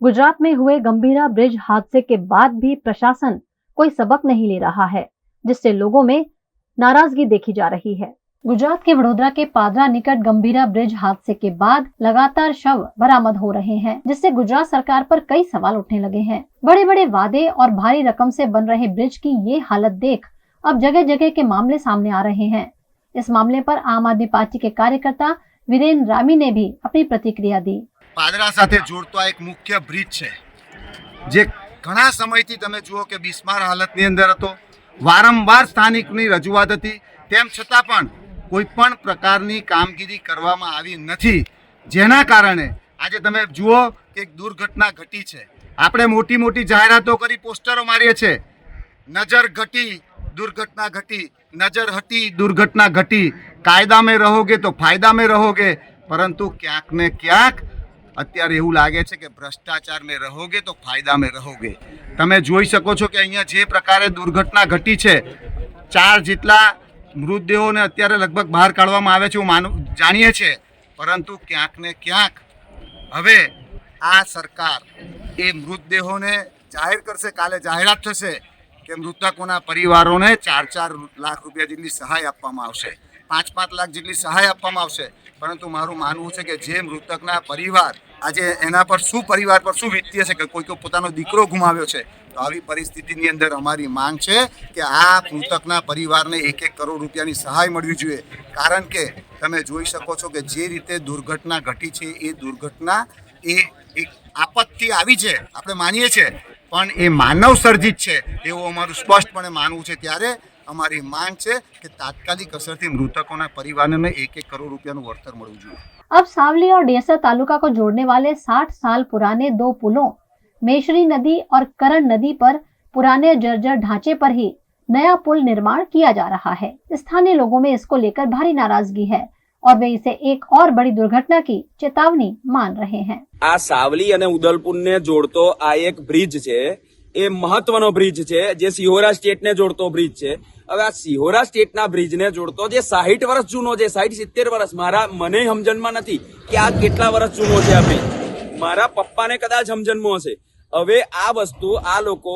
गुजरात में हुए गंभीरा ब्रिज हादसे के बाद भी प्रशासन कोई सबक नहीं ले रहा है, जिससे लोगों में नाराजगी देखी जा रही है। गुजरात के वडोदरा के पादरा निकट गंभीरा ब्रिज हादसे के बाद लगातार शव बरामद हो रहे हैं, जिससे गुजरात सरकार पर कई सवाल उठने लगे हैं। बड़े बड़े वादे और भारी रकम से बन रहे ब्रिज की ये हालत देख अब जगह जगह के मामले सामने आ रहे हैं। इस मामले पर आम आदमी पार्टी के कार्यकर्ता वीरेन रामी ने भी अपनी प्रतिक्रिया दी। પાદરા સાથે જોડતો આ એક મુખ્ય બ્રિજ છે જે ઘણા સમયથી તમે જુઓ કે બિસ્માર હાલતની અંદર હતો। વારંવાર સ્થાનિકની રજૂઆત હતી, તેમ છતાં પણ કોઈ પણ પ્રકારની કામગીરી કરવામાં આવી નથી, જેના કારણે આજે તમે જુઓ કે એક દુર્ઘટના ઘટી છે। આપણે મોટી મોટી જાહેરાતો કરી, પોસ્ટરો મારીએ છીએ, નજર ઘટી दुर्घटना घटी, नजर हटी दुर्घटना घटी, कायदा में रहोगे तो फायदा में रहोगे, परंतु क्यांक ने क्यांक अत्यारे एवुं लागे छे के भ्रष्टाचार में रहोगे तो फायदा में रहोगे। तमे जोई शको छो के अहींया जे प्रकारे दुर्घटना घटी छे, 4 जेटला मृतदेहोने अत्यारे लगभग बहार काढवामां आवे छे जाणीए छे, परंतु क्यांक ने क्यांक हवे आ सरकार ए मृतदेहोने जाहेर करशे। काले जाहेरात थशे કે મૃતકોના પરિવારોને 4-4 લાખ રૂપિયા જેટલી સહાય આપવામાં આવશે, 5-5 લાખ જેટલી સહાય આપવામાં આવશે। પરંતુ મારું માનવું છે કે જે મૃતકના પરિવાર આજે એના પર શું પરિવાર પર શું વીતતી હશે કે કોઈ પોતાનો દીકરો ગુમાવ્યો છે, તો આવી પરિસ્થિતિની અંદર અમારી માંગ છે કે આ મૃતકના પરિવારને 1-1 કરોડ રૂપિયાની સહાય મળવી જોઈએ। કારણ કે તમે જોઈ શકો છો કે જે રીતે દુર્ઘટના ઘટી છે એ દુર્ઘટના એ એક આપત્તિ આવી છે, આપણે માનીએ છીએ, પણ એ માનવ સર્જિત છે એવું અમારું સ્પષ્ટપણે માનવું છે। ત્યારે અમારી માંગ છે કે તાત્કાલિક અસરથી મૃતકોના પરિવારને 1-1 કરોડ રૂપિયાનું વળતર મળવું જોઈએ। अब सावली और डेसर तालुका को जोड़ने वाले 60 साल पुराने 2 पुलों मेशरी नदी और करण नदी पर पुराने जर्जर ढांचे पर ही नया पुल निर्माण किया जा रहा है। स्थानीय लोगों में इसको लेकर भारी नाराजगी है और वे इसे एक और बड़ी दुर्घटना की चेतावनी मान रहे हैं। आ सावली અને ઉદલપુર ને જોડતો આ એક બ્રિજ છે, એ મહત્વનો બ્રિજ છે જે સિહોરા સ્ટેટ ને જોડતો બ્રિજ છે। હવે આ સિહોરા સ્ટેટ ના બ્રિજ ને જોડતો જે 60 વર્ષ જૂનો છે, 60-70 વર્ષ, મને સમજણમાં નથી કે આ કેટલા વર્ષ જૂનો છે આ બ્રિજ। મારા પપ્પાને કદાચ સમજણમાં હશે। હવે આ વસ્તુ આ લોકો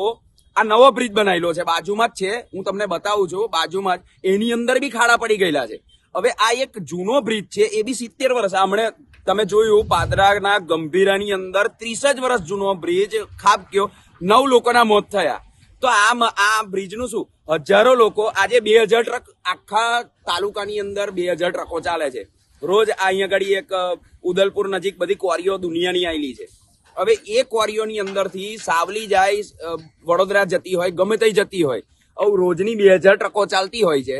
આ નવો બ્રિજ બનાવેલો છે, બાજુમાં જ છે, હું તમને બતાવું છું, બાજુમાં જ એની અંદર બી ખાડા પડી ગયેલા છે। હવે આ એક જૂનો બ્રિજ છે, એ બી 70 વર્ષ, હમણે તમે જોયું પાદરાના ગંભીરાની અંદર 30 જ વર્ષ જૂનો બ્રિજ ખાબક્યો, 9 લોકોના મોત થયા। તો આ બ્રિજનું શું, હજારો લોકો, આજે 2000 ટ્રક આખા તાલુકાની અંદર 2000 ટ્રકો ચાલે છે રોજ। અહીંયા આગળ એક ઉદલપુર નજીક બધી ક્વોરીઓ દુનિયાની આવેલી છે। હવે એ ક્વોરીઓની અંદરથી સાવલી જાય, વડોદરા જતી હોય, ગમે તે જતી હોય, હવે રોજની 2000 ટ્રકો ચાલતી હોય છે।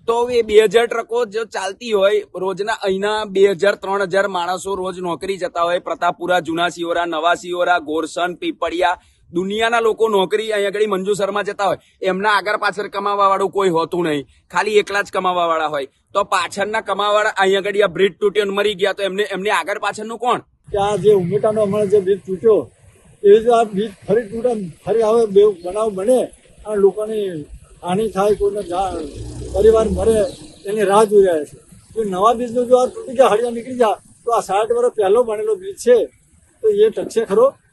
તો એ 2000 ટ્રકો જો ચાલતી હોય, રોજના અહીંના 2000-3000 માણસો રોજ નોકરી જતા હોય, પ્રતાપપુરા, જૂના સિહોરા, નવા સિહોરા, ગોરસન, પીપળિયા, દુનિયાના લોકો નોકરી અહીંયા આગળ મંજુ શર્મા જતા હોય, એમના આગળ પાછળ કમાવા વાળું કોઈ હોતું નહીં, ખાલી એકલા જ કમાવા વાળા હોય। તો પાછળના કમાવાળા અહીંયા આગળ આ બ્રિજ તૂટ્યો મરી ગયા, તો એમને આગળ પાછળનું કોણ? આ જે ઉમેટાનો હમણાં જે બ્રિજ તૂટ્યો, એ જ આ બ્રિજ ફરી તૂટે, ફરી આવે બનાવ બને અને લોકોની હાનિ થાય, કોઈને પરિવાર મરે એની રાહ જોઈ રહ્યા છે। જો નવા બ્રિજનો જો આ તૂટી ગયા, હળિયા નીકળી જાય, તો આ 60 વર્ષ પહેલો બનેલો બ્રિજ છે, તો એ ટકશે ખરો?